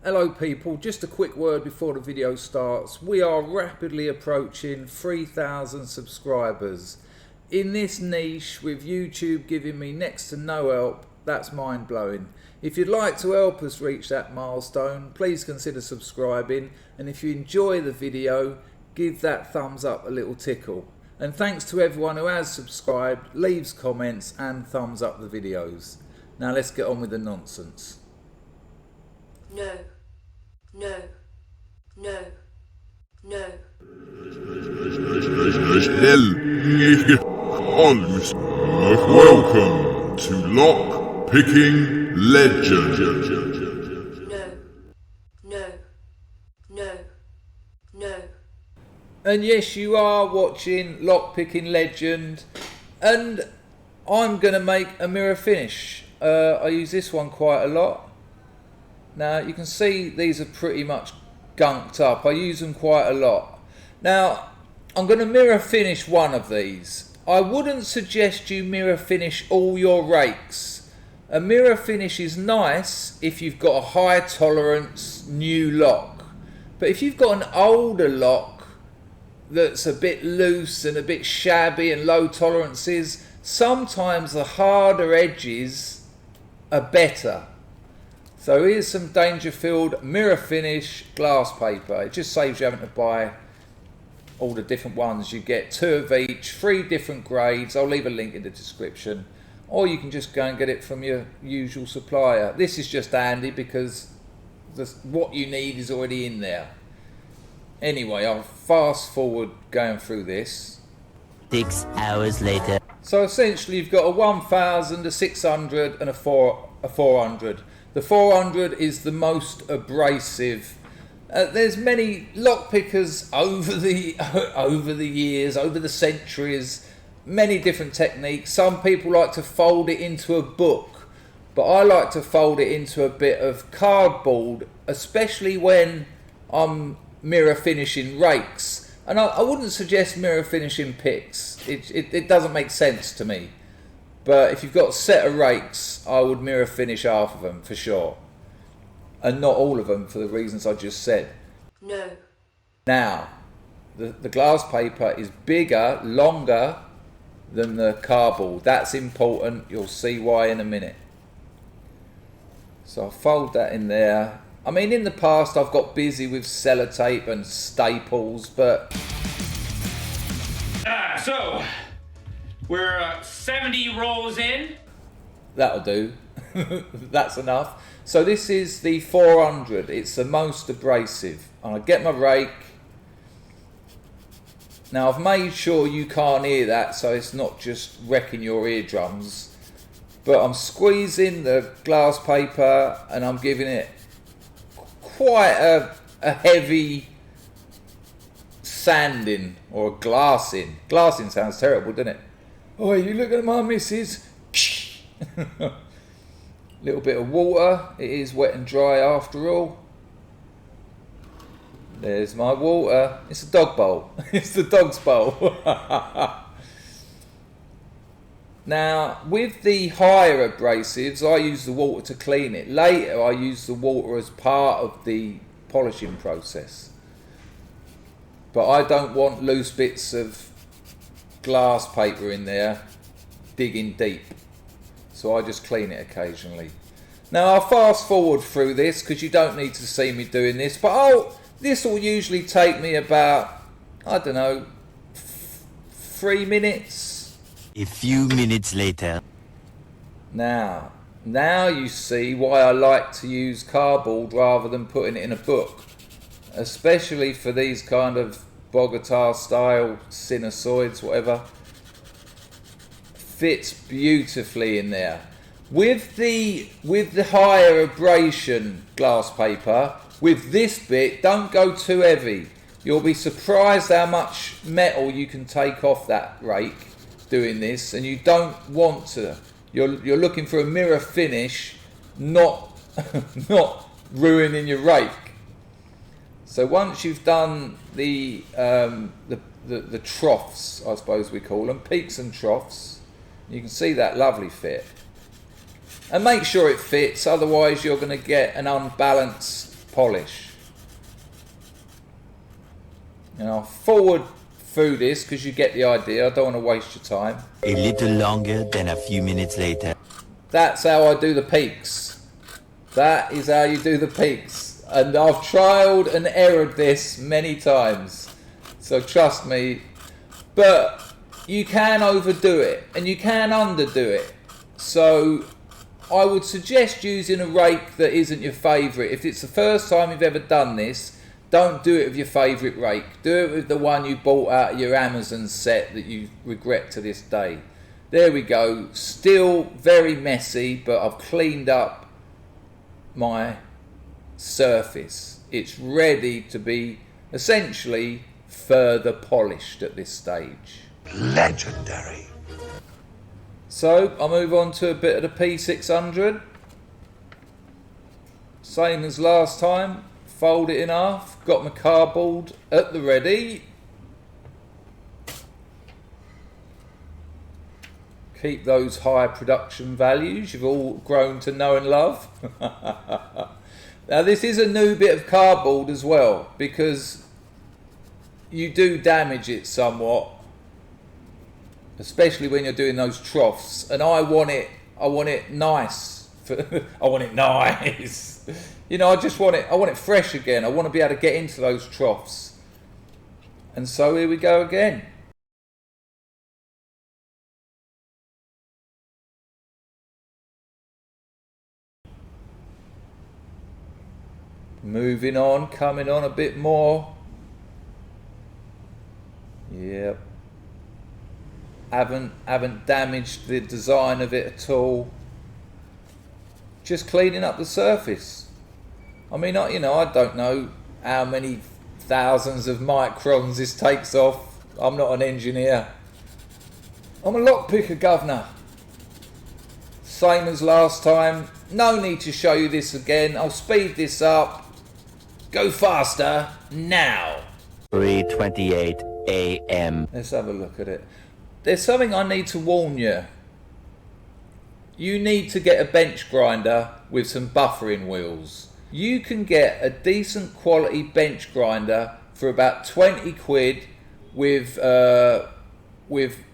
Hello people, just a quick word before the video starts. We are rapidly approaching 3,000 subscribers. In this niche, with YouTube giving me next to no help, that's mind blowing. If you'd like to help us reach that milestone, please consider subscribing, and if you enjoy the video, give that thumbs up a little tickle. And thanks to everyone who has subscribed, leaves comments and thumbs up the videos. Now let's get on with the nonsense. No, no, no, no. Welcome to Lock Picking Legend. No, no, no, no. And yes, you are watching Lockpicking Legend, and I'm going to make a mirror finish. I use this one quite a lot. Now you can see these are pretty much gunked up. I use them quite a lot. Now I'm going to mirror finish one of these. I wouldn't suggest you mirror finish all your rakes. A mirror finish is nice if you've got a high tolerance new lock. But if you've got an older lock that's a bit loose and a bit shabby and low tolerances, sometimes the harder edges are better. So here's some Dangerfield mirror finish glass paper. It just saves you having to buy all the different ones. You get 2 of each, 3 different grades. I'll leave a link in the description. Or you can just go and get it from your usual supplier. This is just handy because what you need is already in there. Anyway, I'll fast forward going through this. 6 hours later. So essentially you've got a 1000, a 600 and a 400. The 400 is the most abrasive. There's many lockpickers over the years, over the centuries, many different techniques. Some people like to fold it into a book, but I like to fold it into a bit of cardboard, especially when I'm mirror finishing rakes. And I wouldn't suggest mirror finishing picks. It doesn't make sense to me. But if you've got a set of rakes, I would mirror finish half of them for sure. And not all of them for the reasons I just said. No. Now, the glass paper is bigger, longer than the cardboard. That's important. You'll see why in a minute. So I'll fold that in there. I mean, in the past I've got busy with sellotape and staples, but... So, we're 70 rolls in. That'll do. That's enough. So this is the 400. It's the most abrasive. And I get my rake. Now I've made sure you can't hear that, so it's not just wrecking your eardrums. But I'm squeezing the glass paper and I'm giving it quite a heavy sanding or glassing. Glassing sounds terrible, doesn't it? Oh, you looking at my missus? Little bit of water. It is wet and dry after all. There's my water. It's a dog bowl. It's the dog's bowl. Now, with the higher abrasives, I use the water to clean it. Later, I use the water as part of the polishing process. But I don't want loose bits of glass paper in there digging deep. So I just clean it occasionally. Now I'll fast forward through this because you don't need to see me doing this. But this will usually take me about, I don't know, 3 minutes. A few minutes later. Now you see why I like to use cardboard rather than putting it in a book. Especially for these kind of Bogota style sinusoids, whatever. Fits beautifully in there. With the higher abrasion glass paper, with this bit, don't go too heavy. You'll be surprised how much metal you can take off that rake doing this, and you don't want to. You're looking for a mirror finish, not ruining your rake. So once you've done the troughs, I suppose we call them, peaks and troughs, you can see that lovely fit. And make sure it fits, otherwise you're going to get an unbalanced polish. And I'll forward through this because you get the idea. I don't want to waste your time. A little longer than a few minutes later. That's how I do the peaks. That is how you do the peaks. And I've trialed and errored this many times. So trust me. But you can overdo it and you can underdo it. So I would suggest using a rake that isn't your favourite. If it's the first time you've ever done this, don't do it with your favourite rake. Do it with the one you bought out of your Amazon set that you regret to this day. There we go. Still very messy, but I've cleaned up my surface. It's ready to be essentially further polished at this stage. Legendary. So I'll move on to a bit of the P600. Same as last time. Fold it in half. Got my cardboard at the ready. Keep those high production values you've all grown to know and love. Now this is a new bit of cardboard as well, because you do damage it somewhat, especially when you're doing those troughs. And I want it nice. I want it nice. You know, I want it fresh again. I want to be able to get into those troughs. And so here we go again. Moving on, coming on a bit more. Yep. Haven't damaged the design of it at all. Just cleaning up the surface. I mean, I don't know how many thousands of microns this takes off. I'm not an engineer. I'm a lockpicker, governor. Same as last time. No need to show you this again. I'll speed this up. Go faster now. 3:28 a.m. Let's have a look at it. There's something I need to warn you. You need to get a bench grinder with some buffering wheels. You can get a decent quality bench grinder for about 20 quid with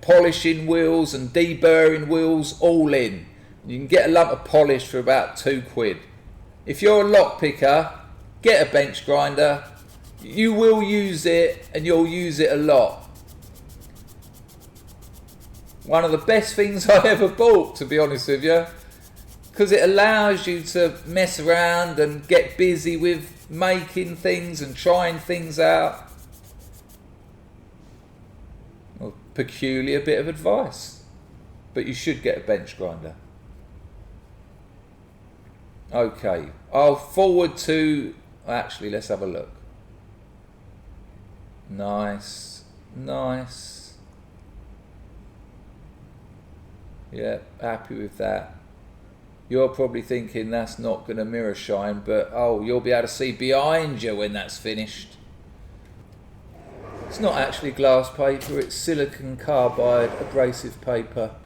polishing wheels and deburring wheels all in. You can get a lump of polish for about 2 quid. If you're a lockpicker, get a bench grinder. You will use it and you'll use it a lot. One of the best things I ever bought, to be honest with you, because it allows you to mess around and get busy with making things and trying things out. Well, peculiar bit of advice, but you should get a bench grinder. Okay, I'll forward to, actually let's have a look. Nice, nice. Yeah, happy with that. You're probably thinking that's not going to mirror shine, but oh, you'll be able to see behind you when that's finished. It's not actually glass paper, it's silicon carbide abrasive paper,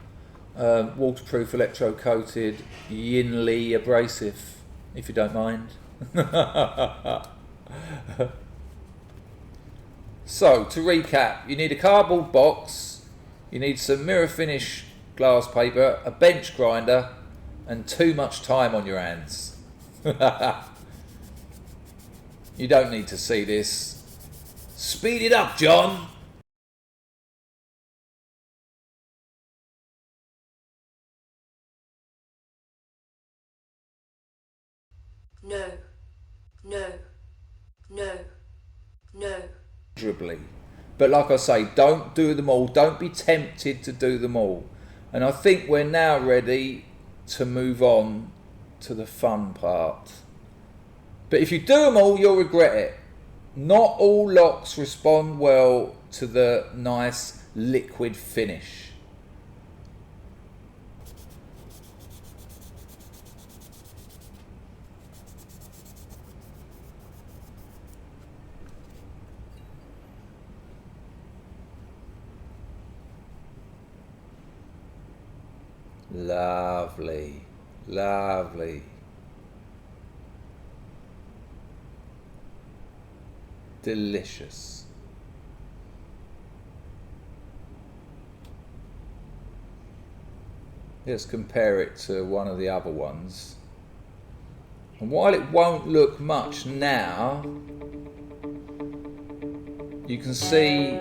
waterproof electro-coated Yinli abrasive, if you don't mind. So, to recap, you need a cardboard box, you need some mirror finish glass paper, a bench grinder, and too much time on your hands. You don't need to see this. Speed it up, John. No. No. No. No. But like I say, don't do them all. Don't be tempted to do them all. And I think we're now ready to move on to the fun part. But if you do them all, you'll regret it. Not all locks respond well to the nice liquid finish. Lovely, lovely. delicious. Let's compare it to one of the other ones. And while it won't look much now, you can see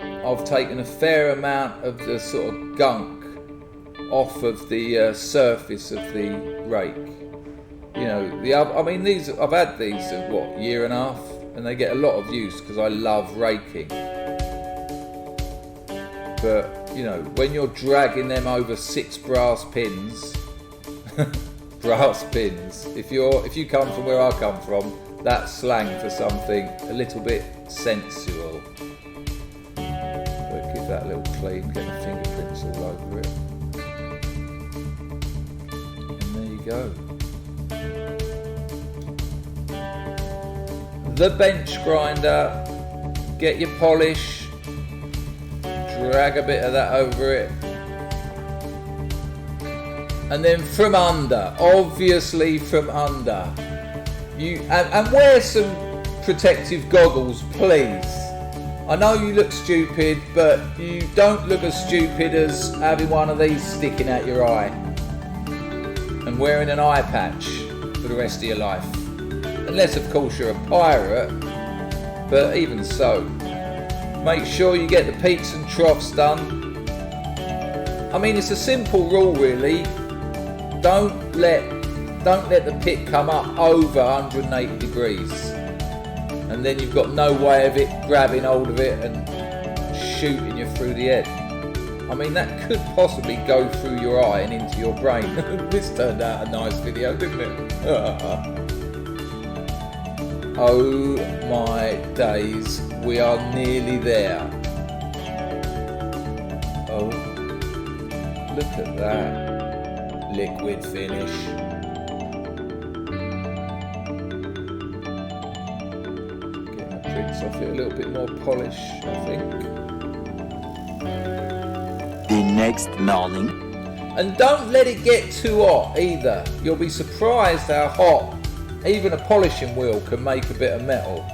I've taken a fair amount of the sort of gunk off of the surface of the rake. You know, I mean, these, I've had these for what, a year and a half, and they get a lot of use because I love raking. But you know, when you're dragging them over 6 brass pins, brass pins. If you come from where I come from, that's slang for something a little bit sensual. But give that a little clean, get the fingerprints all over it. And there you go. The bench grinder, get your polish, drag a bit of that over it. And then from under, obviously from under, and wear some protective goggles, please. I know you look stupid, but you don't look as stupid as having one of these sticking out your eye and wearing an eye patch for the rest of your life. Unless, of course, you're a pirate, but even so, make sure you get the peaks and troughs done. I mean, it's a simple rule, really. Don't let the pit come up over 180 degrees, and then you've got no way of it grabbing hold of it and shooting you through the head. I mean, that could possibly go through your eye and into your brain. This turned out a nice video, didn't it? Oh my days, we are nearly there. Oh, look at that. Liquid finish. Get my prints off it, a little bit more polish, I think. The next morning. And don't let it get too hot either. You'll be surprised how hot even a polishing wheel can make a bit of metal.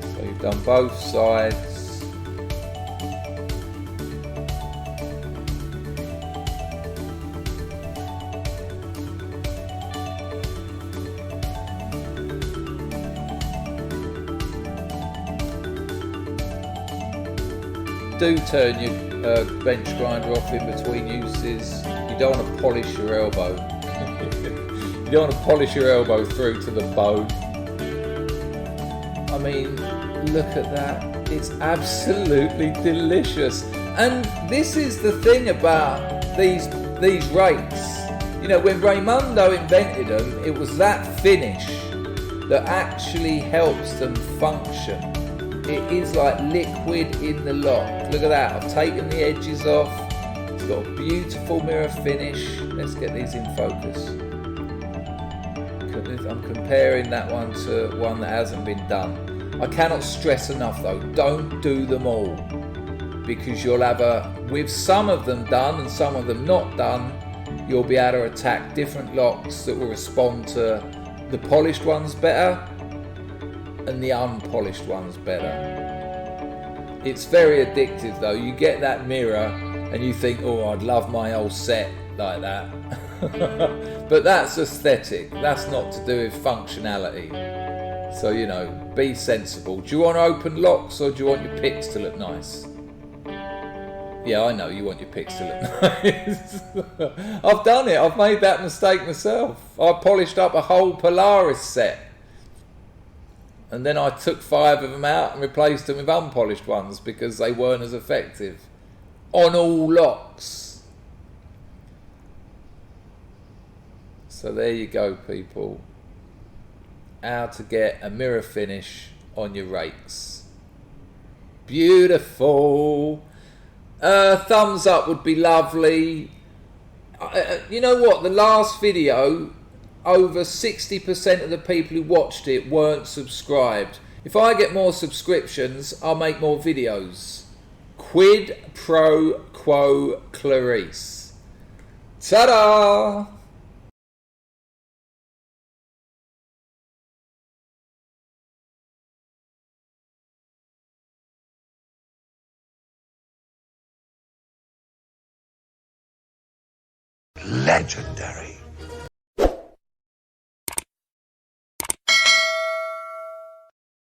So you've done both sides. Do turn your bench grinder off in between uses. You don't want to polish your elbow. You don't want to polish your elbow through to the bone. I mean, look at that. It's absolutely delicious. And this is the thing about these rakes. You know, when Raimundo invented them, it was that finish that actually helps them function. It is like liquid in the lock. Look at that, I've taken the edges off. It's got a beautiful mirror finish. Let's get these in focus. I'm comparing that one to one that hasn't been done. I cannot stress enough though, don't do them all. Because you'll have with some of them done and some of them not done, you'll be able to attack different locks that will respond to the polished ones better and the unpolished ones better. It's very addictive though. You get that mirror and you think, oh, I'd love my whole set like that. But that's aesthetic. That's not to do with functionality. So, you know, be sensible. Do you want open locks or do you want your picks to look nice? Yeah, I know you want your picks to look nice. I've done it. I've made that mistake myself. I polished up a whole Polaris set. And then I took 5 of them out and replaced them with unpolished ones because they weren't as effective on all locks. So there you go, people. How to get a mirror finish on your rakes. Beautiful. Thumbs up would be lovely. You know what? The last video, over 60% of the people who watched it weren't subscribed. If I get more subscriptions, I'll make more videos. Quid pro quo Clarice. Ta-da! Legendary.